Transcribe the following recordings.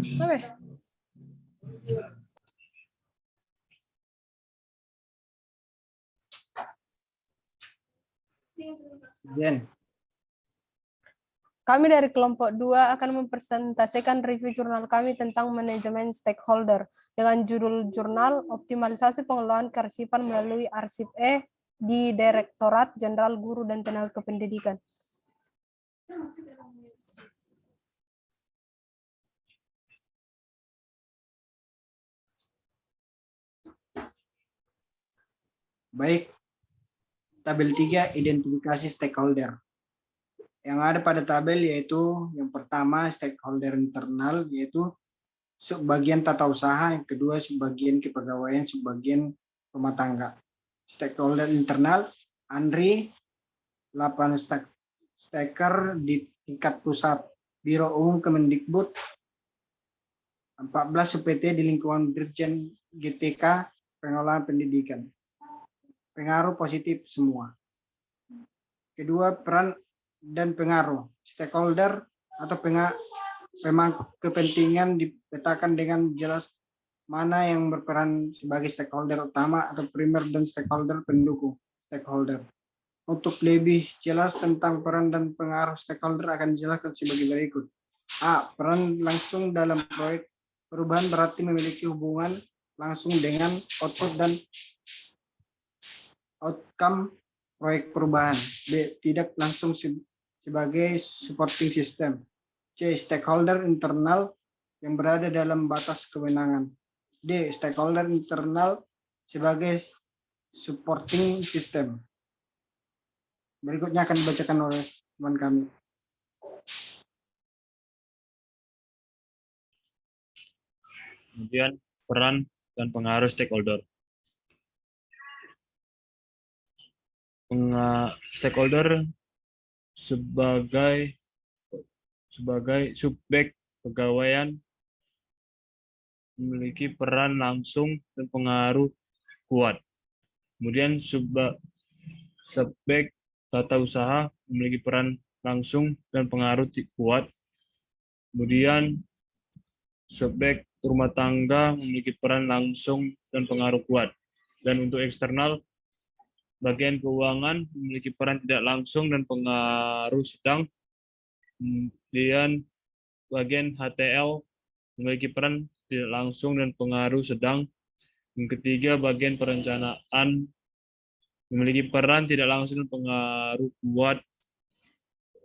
Apa? Jen. Kami dari kelompok 2 akan mempresentasikan review jurnal kami tentang manajemen stakeholder dengan judul jurnal optimalisasi pengelolaan kearsipan melalui arsip di Direktorat Jenderal Guru dan Tenaga Kependidikan. Baik. Tabel 3, identifikasi stakeholder. Yang ada pada tabel yaitu yang pertama stakeholder internal, yaitu subbagian tata usaha, yang kedua subbagian kepegawaian, subbagian rumah tangga. Stakeholder internal, Andri, 8 staker di tingkat pusat, Biro Umum Kemendikbud, 14 UPT di lingkungan Dirjen GTK, pengelolaan pendidikan. Pengaruh positif semua. Kedua, peran dan pengaruh. Stakeholder atau pemangku kepentingan dipetakan dengan jelas mana yang berperan sebagai stakeholder utama atau primer dan stakeholder pendukung stakeholder. Untuk lebih jelas tentang peran dan pengaruh stakeholder akan dijelaskan sebagai berikut. A. Peran langsung dalam proyek perubahan berarti memiliki hubungan langsung dengan output dan outcome proyek perubahan. B. Tidak langsung sebagai supporting system. C. Stakeholder internal yang berada dalam batas kewenangan. D. Stakeholder internal sebagai supporting system. Berikutnya akan dibacakan oleh teman kami. Kemudian peran dan pengaruh stakeholder. Stakeholder sebagai subjek pegawaian memiliki peran langsung dan pengaruh kuat. Kemudian subjek tata usaha memiliki peran langsung dan pengaruh kuat. Kemudian subjek rumah tangga memiliki peran langsung dan pengaruh kuat. Dan untuk eksternal, bagian keuangan memiliki peran tidak langsung dan pengaruh sedang. Kemudian bagian HTL memiliki peran tidak langsung dan pengaruh sedang. Yang ketiga, bagian perencanaan memiliki peran tidak langsung dan pengaruh kuat.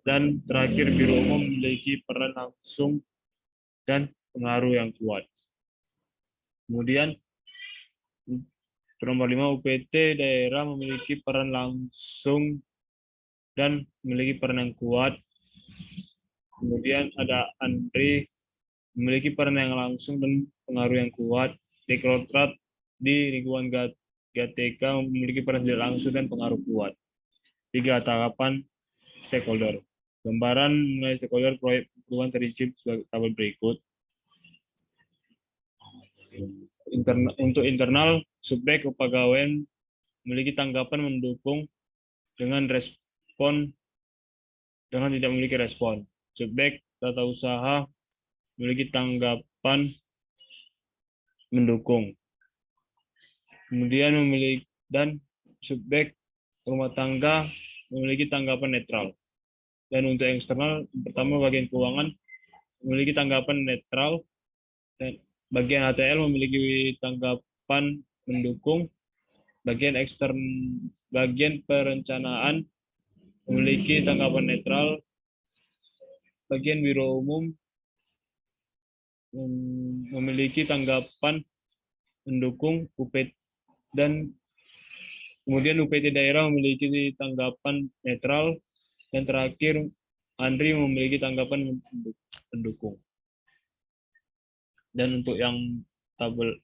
Dan terakhir, Biro Umum memiliki peran langsung dan pengaruh yang kuat. Kemudian, nomor 5, UPT daerah memiliki peran langsung dan memiliki peran yang kuat. Kemudian ada Andri memiliki peran yang langsung dan pengaruh yang kuat. Direktorat di lingkungan GTK memiliki peran tidak langsung dan pengaruh kuat. 3. Tanggapan stakeholder. Gambaran mengenai stakeholder proyek perubahan terinci sebagai tabel berikut. Untuk internal, subjek kepegawaian memiliki tanggapan mendukung dengan respon dengan tidak memiliki respon. Subjek tata usaha memiliki tanggapan mendukung. Kemudian memiliki dan subjek rumah tangga memiliki tanggapan netral. Dan untuk eksternal, pertama bagian keuangan memiliki tanggapan netral, dan bagian HTL memiliki tanggapan mendukung, bagian perencanaan memiliki tanggapan netral, bagian Biro Umum memiliki tanggapan mendukung, dan kemudian UPT daerah memiliki tanggapan netral, dan terakhir Andri memiliki tanggapan mendukung. Dan untuk yang tabel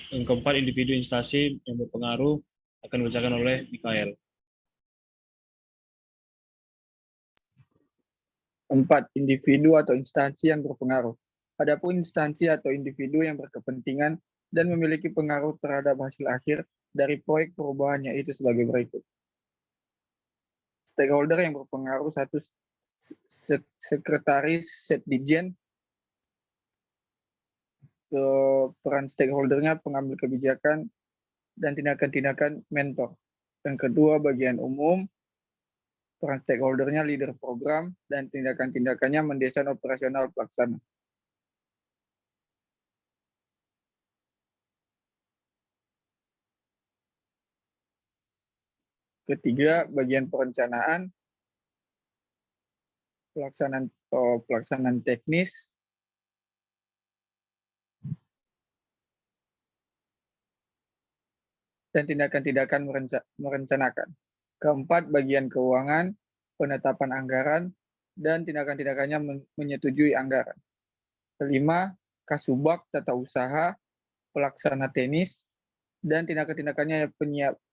yang keempat, individu instansi yang berpengaruh akan dibacakan oleh Mikael. 4. Individu atau instansi yang berpengaruh. Adapun instansi atau individu yang berkepentingan dan memiliki pengaruh terhadap hasil akhir dari proyek perubahan yaitu sebagai berikut. Stakeholder yang berpengaruh: 1. Sekretaris Setdijen, peran stakeholdernya pengambil kebijakan dan tindakan-tindakan mentor. Yang kedua, bagian umum, peran stakeholdernya leader program dan tindakan-tindakannya mendesain operasional pelaksana. Ketiga, bagian perencanaan, pelaksanaan teknis, dan tindakan-tindakan merencanakan. Keempat, bagian keuangan, penetapan anggaran, dan tindakan-tindakannya menyetujui anggaran. Kelima, kasubag, tata usaha, pelaksana teknis, dan tindakan-tindakannya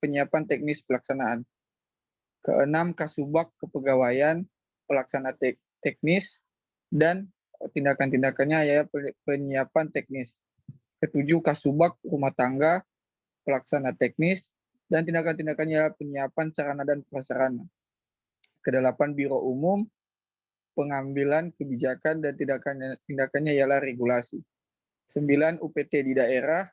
penyiapan teknis pelaksanaan. Keenam, kasubag, kepegawaian, pelaksana teknis, dan tindakan-tindakannya ya penyiapan teknis. Ketujuh, kasubag, rumah tangga, pelaksana teknis, dan tindakan-tindakannya penyiapan sarana dan prasarana. Kedelapan, biro umum, pengambilan kebijakan dan tindakannya ialah regulasi. 9, UPT di daerah,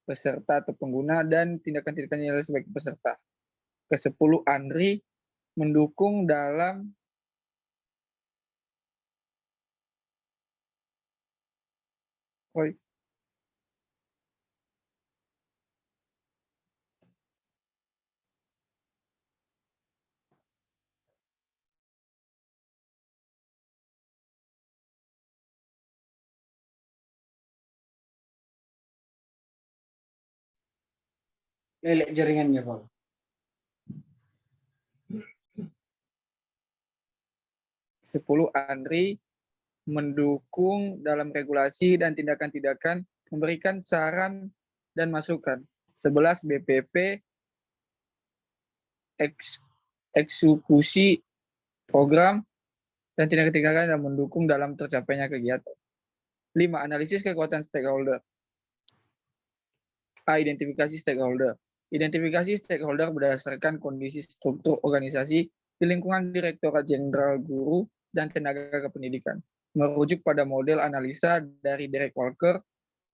peserta atau pengguna, dan tindakan-tindakannya ialah sebagai peserta. Ke-10, ANRI, mendukung dalam Lelek jaringannya, Pak. ANRI mendukung dalam regulasi dan tindakan-tindakan, memberikan saran dan masukan. 11, BPP eksekusi program dan tindakan-tindakan yang mendukung dalam tercapainya kegiatan. 5, analisis kekuatan stakeholder. A, identifikasi stakeholder. Identifikasi stakeholder berdasarkan kondisi struktur organisasi di lingkungan Direktorat Jenderal Guru dan Tenaga Kependidikan, merujuk pada model analisa dari Derek Walker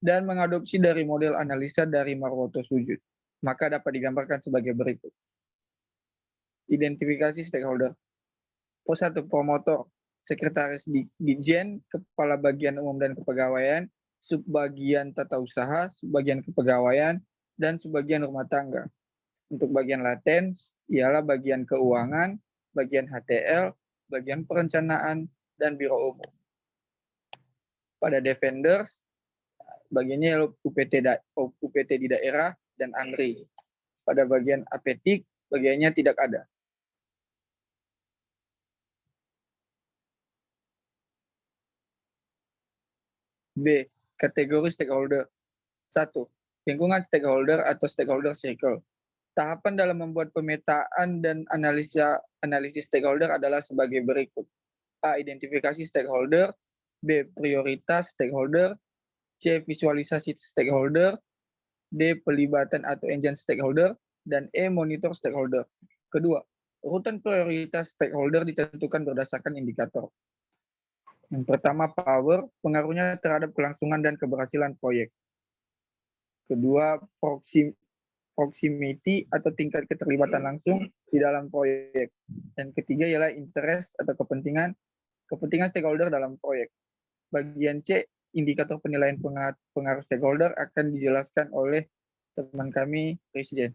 dan mengadopsi dari model analisa dari Marwoto Sujud. Maka dapat digambarkan sebagai berikut. Identifikasi stakeholder. Pos 1, promotor, sekretaris Ditjen, kepala bagian umum dan kepegawaian, subbagian tata usaha, subbagian kepegawaian, dan subbagian rumah tangga. Untuk bagian laten ialah bagian keuangan, bagian HTL, bagian perencanaan, dan biro umum. Pada defenders, bagiannya ialah UPT di daerah dan ANRI. Pada bagian apetik, bagiannya tidak ada. B, kategori stakeholder. 1, lingkungan stakeholder atau stakeholder circle. Tahapan dalam membuat pemetaan dan analisis stakeholder adalah sebagai berikut. A, identifikasi stakeholder. B, prioritas stakeholder. C, visualisasi stakeholder. D, pelibatan atau engine stakeholder. Dan E, monitor stakeholder. Kedua, urutan prioritas stakeholder ditentukan berdasarkan indikator. Yang pertama, power, pengaruhnya terhadap kelangsungan dan keberhasilan proyek. Kedua, proximity atau tingkat keterlibatan langsung di dalam proyek. Dan ketiga ialah interest atau kepentingan stakeholder dalam proyek. Bagian C, indikator penilaian pengaruh stakeholder akan dijelaskan oleh teman kami, Presiden.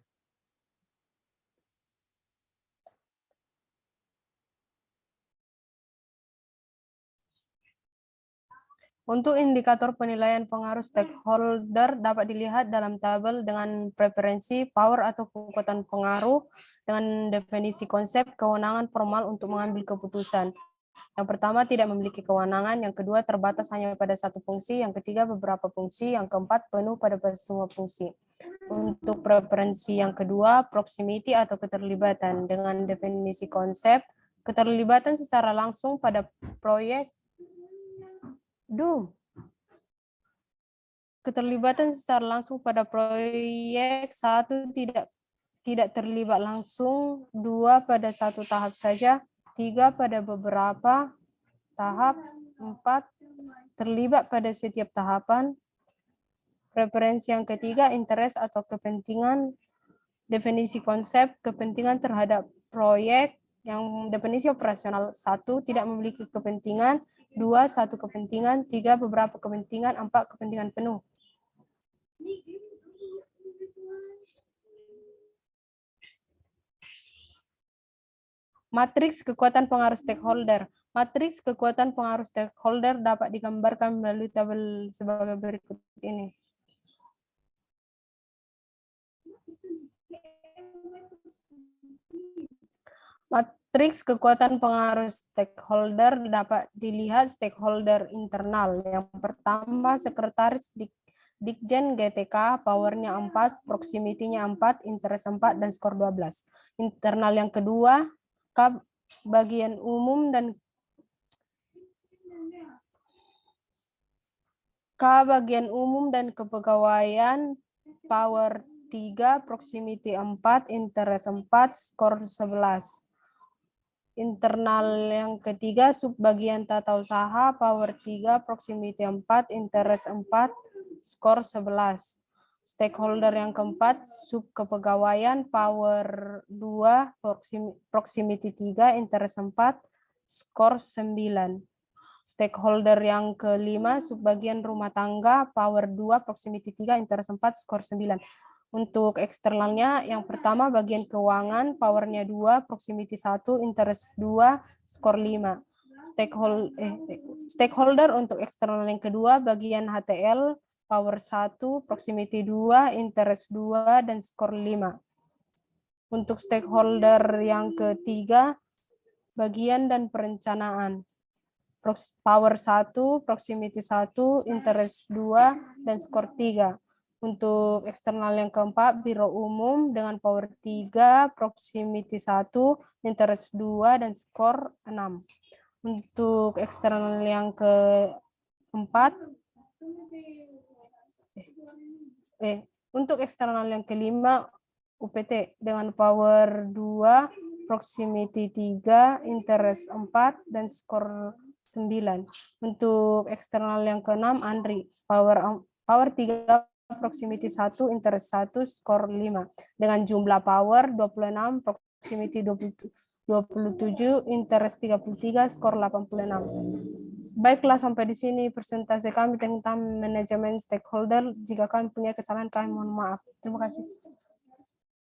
Untuk indikator penilaian pengaruh stakeholder dapat dilihat dalam tabel dengan preferensi, power atau kekuatan pengaruh, dengan definisi konsep, kewenangan formal untuk mengambil keputusan. Yang pertama, tidak memiliki kewenangan. Yang kedua, terbatas hanya pada satu fungsi. Yang ketiga, beberapa fungsi. Yang keempat, penuh pada semua fungsi. Untuk preferensi yang kedua, proximity atau keterlibatan. Dengan definisi konsep, keterlibatan secara langsung pada proyek keterlibatan secara langsung pada proyek. 1, tidak terlibat langsung. 2, pada satu tahap saja. 3, pada beberapa tahap. 4, terlibat pada setiap tahapan. Preferensi yang ketiga, interest atau kepentingan. Definisi konsep kepentingan terhadap proyek. Yang definisi operasional: 1. Tidak memiliki kepentingan. 2. Satu kepentingan. 3. Beberapa kepentingan. 4. Kepentingan penuh. Matriks kekuatan pengaruh stakeholder. Matriks kekuatan pengaruh stakeholder dapat digambarkan melalui tabel sebagai berikut ini. Matriks kekuatan pengaruh stakeholder dapat dilihat stakeholder internal. Yang pertama, sekretaris Dikjen GTK, powernya 4, proximity-nya 4, interest 4, dan skor 12. Internal yang kedua, bagian umum dan bagian umum dan kepegawaian, power 3, proximity 4, interest 4, skor 11. Internal yang ketiga, subbagian tata usaha, power 3, proximity 4, interest 4, skor 11. Stakeholder yang keempat, sub kepegawaian, power 2, proximity 3, interest 4, skor 9. Stakeholder yang kelima, subbagian rumah tangga, power 2, proximity 3, interest 4, skor 9. Untuk eksternalnya, yang pertama bagian keuangan, powernya 2, proximity 1, interest 2, skor 5. Stakeholder untuk eksternal yang kedua, bagian HTL, power 1, proximity 2, interest 2, dan skor 5. Untuk stakeholder yang ketiga, bagian dan perencanaan, power 1, proximity 1, interest 2, dan skor 3. Untuk eksternal yang keempat, biro umum dengan power 3, proximity 1, interest 2, dan skor 6. Untuk eksternal yang keempat, untuk eksternal yang kelima, UPT dengan power 2, proximity 3, interest 4, dan skor 9. Untuk eksternal yang keenam, ANDRI, power 3, proximity 1, interest 1, skor 5. Dengan jumlah power 26, proximity 27, interest 33, skor 86. Baiklah, sampai di sini presentasi kami tentang manajemen stakeholder. Jika kami punya kesalahan, kami mohon maaf. Terima kasih.